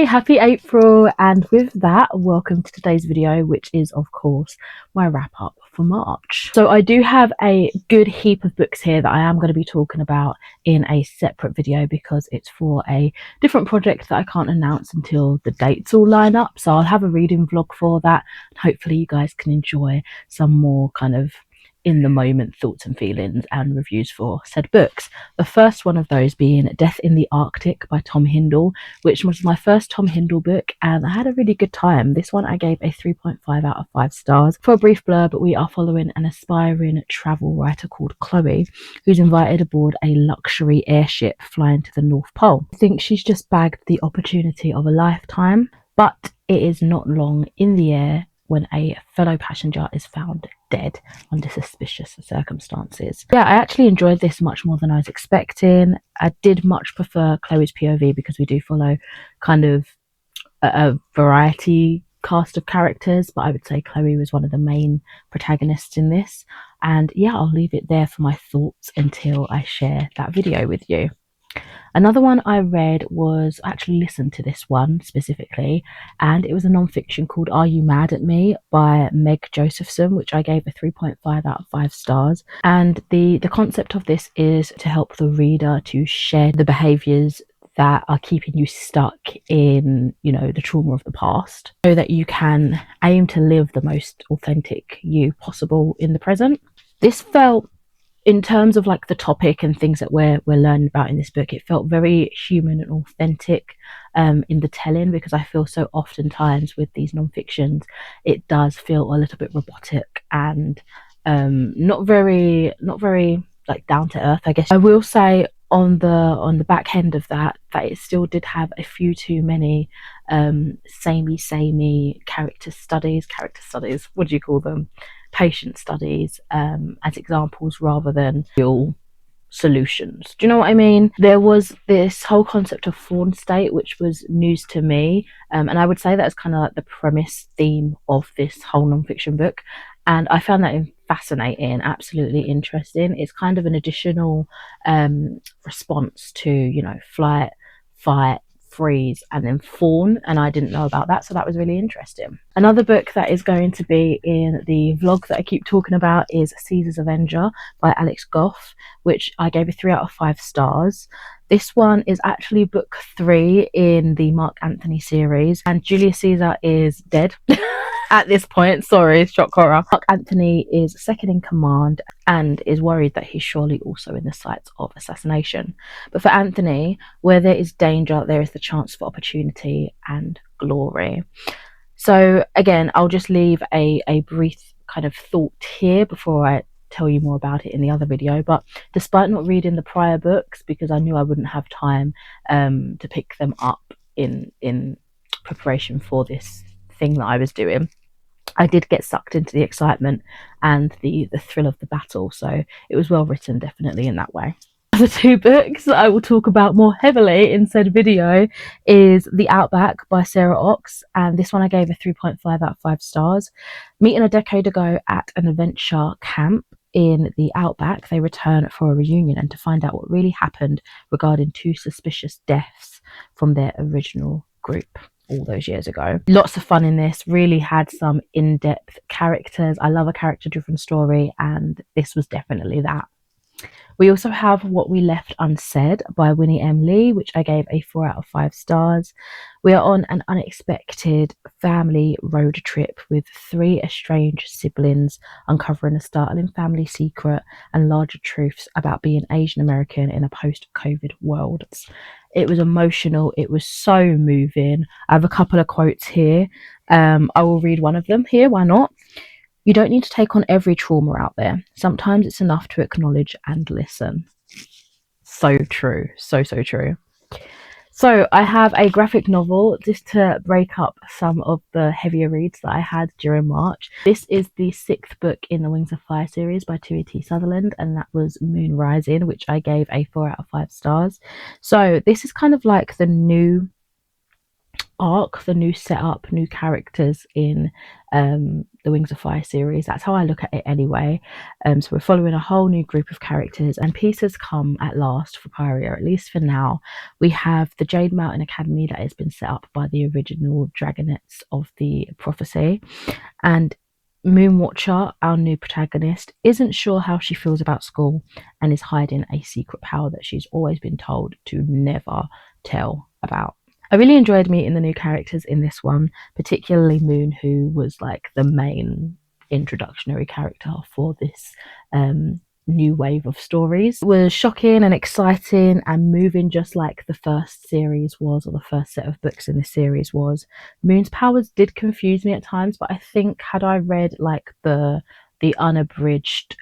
Hey, happy April, and with that, welcome to today's video, which is of course my wrap up for March. So I do have a good heap of books here that I am going to be talking about in a separate video because it's for a different project that I can't announce until the dates all line up. So I'll have a reading vlog for that, and hopefully you guys can enjoy some more kind of in the moment thoughts and feelings and reviews for said books. The first one of those being Death in the Arctic by Tom Hindle, which was my first Tom Hindle book, and I had a really good time. This one I gave a 3.5 out of 5 stars. For a brief blurb, we are following an aspiring travel writer called Chloe, who's invited aboard a luxury airship flying to the North Pole. I think she's just bagged the opportunity of a lifetime, but it is not long in the air when a fellow passenger is found dead under suspicious circumstances. Yeah, I actually enjoyed this much more than I was expecting. I did much prefer Chloe's POV because we do follow kind of a variety cast of characters, but I would say Chloe was one of the main protagonists in this. And yeah, I'll leave it there for my thoughts until I share that video with you. Another one I read was, I actually listened to this one specifically, and it was a non-fiction called Are You Mad at Me by Meg Josephson, which I gave a 3.5 out of 5 stars. And the concept of this is to help the reader to shed the behaviours that are keeping you stuck in, you know, the trauma of the past, so that you can aim to live the most authentic you possible in the present. This felt, in terms of like the topic and things that we're learning about in this book, it felt very human and authentic in the telling, because I feel so oftentimes with these non-fictions it does feel a little bit robotic and not very like down to earth, I guess. I will say on the back end of that it still did have a few too many samey character studies, what do you call them, patient studies as examples rather than real solutions. Do you know what I mean? There was this whole concept of fawn state, which was news to me, and I would say that's kind of like the premise theme of this whole non-fiction book, and I found that fascinating, absolutely interesting. It's kind of an additional response to, you know, flight, fight, freeze, and then fawn, and I didn't know about that, so that was really interesting. Another book that is going to be in the vlog that I keep talking about is Caesar's Avenger by Alex Goff, which I gave a 3 out of 5 stars. This one is actually book 3 in the Mark Anthony series, and Julius Caesar is dead at this point. Sorry, shock horror. Mark Anthony is second in command and is worried that he's surely also in the sights of assassination. But for Anthony, where there is danger, there is the chance for opportunity and glory. So again, I'll just leave a brief kind of thought here before I tell you more about it in the other video. But despite not reading the prior books, because I knew I wouldn't have time to pick them up in preparation for this thing that I was doing, I did get sucked into the excitement and the thrill of the battle, so it was well written, definitely, in that way. The 2 books that I will talk about more heavily in said video is The Outback by Sarah Ox, and this one I gave a 3.5 out of 5 stars. Meeting a decade ago at an adventure camp in the Outback, they return for a reunion and to find out what really happened regarding 2 suspicious deaths from their original group all those years ago. Lots of fun in this, really had some in-depth characters. I love a character-driven story, and this was definitely that. We also have What We Left Unsaid by Winnie M. Lee, which I gave a 4 out of 5 stars. We are on an unexpected family road trip with 3 estranged siblings uncovering a startling family secret and larger truths about being Asian American in a post-COVID world. It was emotional. It was so moving. I have a couple of quotes here. I will read one of them here. Why not? You don't need to take on every trauma out there. Sometimes it's enough to acknowledge and listen. So true. So true. So I have a graphic novel just to break up some of the heavier reads that I had during March. This is the 6th book in the Wings of Fire series by Tui T. Sutherland, and that was Moon Rising, which I gave a 4 out of 5 stars. So this is kind of like the new arc, the new setup, new characters in the Wings of Fire series. That's how I look at it anyway. So we're following a whole new group of characters, and peace has come at last for Pyria, at least for now. We have the Jade Mountain Academy that has been set up by the original Dragonettes of the Prophecy, and Moonwatcher, our new protagonist, isn't sure how she feels about school and is hiding a secret power that she's always been told to never tell about. I really enjoyed meeting the new characters in this one, particularly Moon, who was like the main introductionary character for this new wave of stories. It was shocking and exciting and moving, just like the first series was, or the first set of books in this series was. Moon's powers did confuse me at times, but I think had I read like the unabridged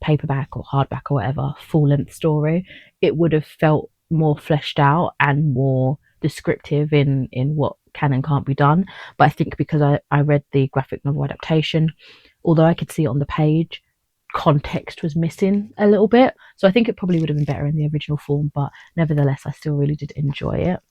paperback or hardback or whatever full-length story, it would have felt more fleshed out and more descriptive in what can and can't be done. But I think because I read the graphic novel adaptation, although I could see it on the page, context was missing a little bit, so I think it probably would have been better in the original form, but nevertheless I still really did enjoy it.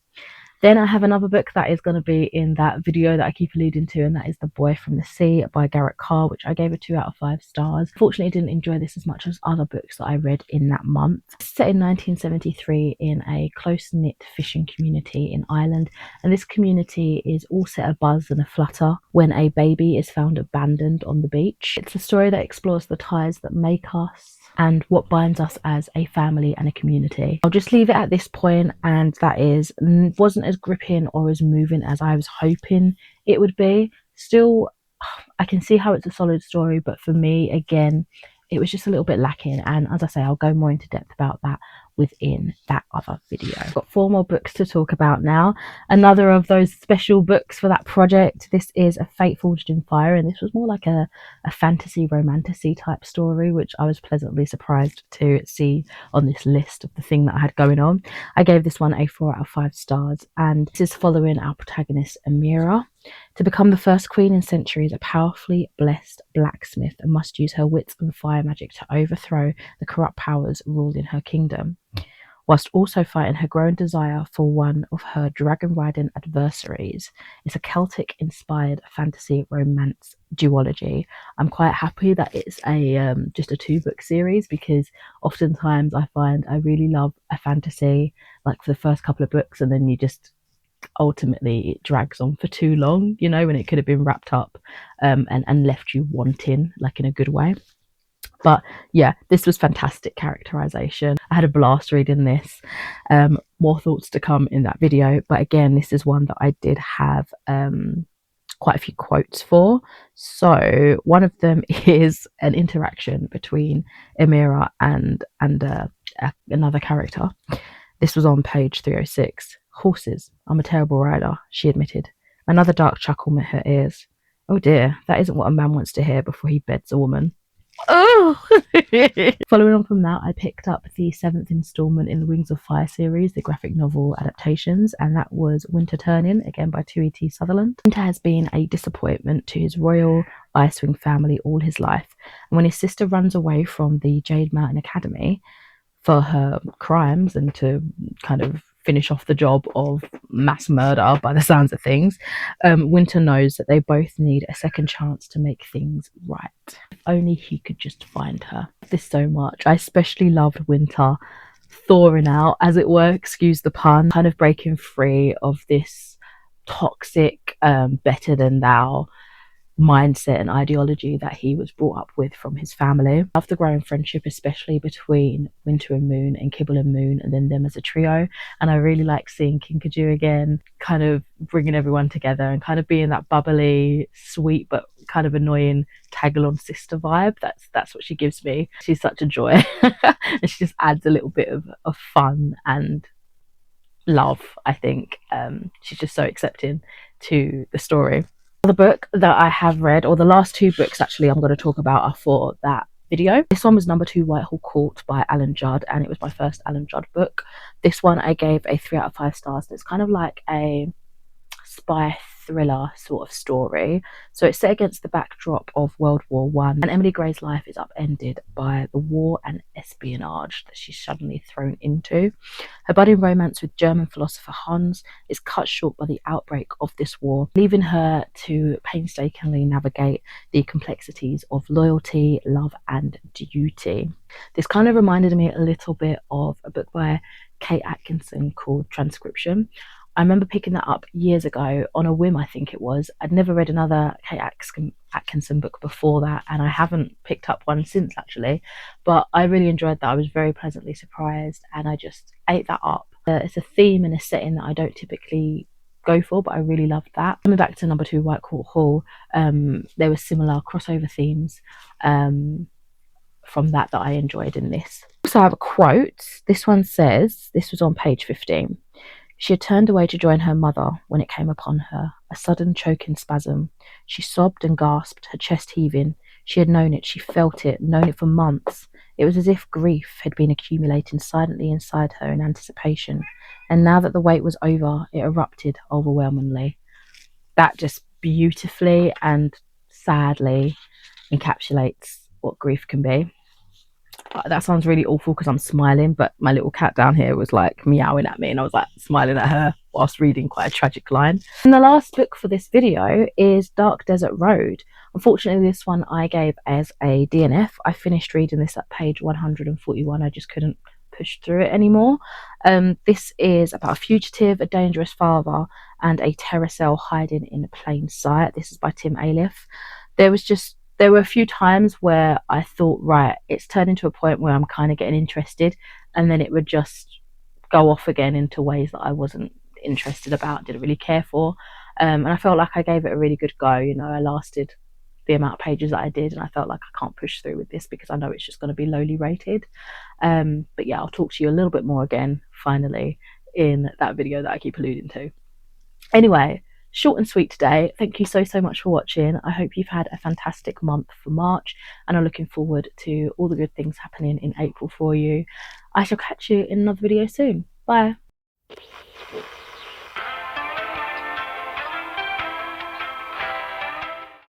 Then I have another book that is going to be in that video that I keep alluding to, and that is The Boy from the Sea by Garrett Carr, which I gave a 2 out of 5 stars. Fortunately, I didn't enjoy this as much as other books that I read in that month. It's set in 1973 in a close-knit fishing community in Ireland, and this community is all set abuzz and aflutter when a baby is found abandoned on the beach. It's a story that explores the ties that make us and what binds us as a family and a community. I'll just leave it at this point, and that wasn't as gripping or as moving as I was hoping it would be. Still, I can see how it's a solid story, but for me, again, it was just a little bit lacking, and as I say, I'll go more into depth about that within that other video. I've got 4 more books to talk about now. Another of those special books for that project. This is A Fate Forged in Fire, and this was more like a fantasy romantasy type story, which I was pleasantly surprised to see on this list of the thing that I had going on. I gave this one a 4 out of 5 stars, and this is following our protagonist Amira. To become the first queen in centuries, a powerfully blessed blacksmith must use her wits and fire magic to overthrow the corrupt powers ruling her kingdom, whilst also fighting her growing desire for one of her dragon-riding adversaries. It's a Celtic-inspired fantasy romance duology. I'm quite happy that it's a just a 2-book series, because oftentimes I find I really love a fantasy like for the first couple of books, and then you just ultimately it drags on for too long, you know, when it could have been wrapped up and left you wanting, like in a good way. But yeah, this was fantastic characterization. I had a blast reading this. More thoughts to come in that video, but again, this is one that I did have quite a few quotes for. So one of them is an interaction between Amira and another character. This was on page 306. "Horses. I'm a terrible rider," she admitted. Another dark chuckle met her ears. "Oh dear, that isn't what a man wants to hear before he beds a woman." Oh! Following on from that, I picked up the 7th instalment in the Wings of Fire series, the graphic novel adaptations, and that was Winter Turning, again by 2E.T. Sutherland. Winter has been a disappointment to his royal Icewing family all his life, and when his sister runs away from the Jade Mountain Academy for her crimes and to kind of finish off the job of mass murder by the sounds of things, Winter knows that they both need a second chance to make things right. If only he could just find her. This so much. I especially loved Winter thawing out, as it were, excuse the pun, kind of breaking free of this toxic better than thou mindset and ideology that he was brought up with from his family. I love the growing friendship, especially between Winter and Moon and Kibble and Moon, and then them as a trio. And I really like seeing Kinkajou again, kind of bringing everyone together and kind of being that bubbly, sweet but kind of annoying tag-along sister vibe. That's what she gives me. She's such a joy. And she just adds a little bit of fun and love, I think. She's just so accepting to the story. The book that I have read, or the last 2 books actually I'm going to talk about, are for that video. This one was number 2, Whitehall Court by Alan Judd, and it was my first Alan Judd book. This one I gave a 3 out of 5 stars. It's kind of like a spy thriller sort of story. So it's set against the backdrop of World War One, and Emily Grey's life is upended by the war and espionage that she's suddenly thrown into. Her budding romance with German philosopher Hans is cut short by the outbreak of this war, leaving her to painstakingly navigate the complexities of loyalty, love, and duty. This kind of reminded me a little bit of a book by Kate Atkinson called Transcription. I remember picking that up years ago on a whim, I think it was. I'd never read another Kate Atkinson book before that, and I haven't picked up one since actually. But I really enjoyed that. I was very pleasantly surprised, and I just ate that up. It's a theme and a setting that I don't typically go for, but I really loved that. Coming back to number 2, White Court Hall, there were similar crossover themes from that I enjoyed in this. So I have a quote. This one says, this was on page 15. She had turned away to join her mother when it came upon her, a sudden choking spasm. She sobbed and gasped, her chest heaving. She had known it, she felt it, known it for months. It was as if grief had been accumulating silently inside her in anticipation, and now that the wait was over, it erupted overwhelmingly. That just beautifully and sadly encapsulates what grief can be. That sounds really awful because I'm smiling, but my little cat down here was like meowing at me, and I was like smiling at her whilst reading quite a tragic line. And the last book for this video is Dark Desert Road. Unfortunately, this one I gave as a DNF. I finished reading this at page 141. I just couldn't push through it anymore. This is about a fugitive, a dangerous father, and a terror cell hiding in plain sight. This is by Tim Aleph. There were a few times where I thought, right, it's turning to a point where I'm kind of getting interested, and then it would just go off again into ways that I wasn't interested about, didn't really care for. And I felt like I gave it a really good go. You know, I lasted the amount of pages that I did, and I felt like I can't push through with this because I know it's just going to be lowly rated. But yeah, I'll talk to you a little bit more again, finally, in that video that I keep alluding to. Anyway, short and sweet today. Thank you so much for watching. I hope you've had a fantastic month for March, and I'm looking forward to all the good things happening in April for you. I shall catch you in another video soon. Bye.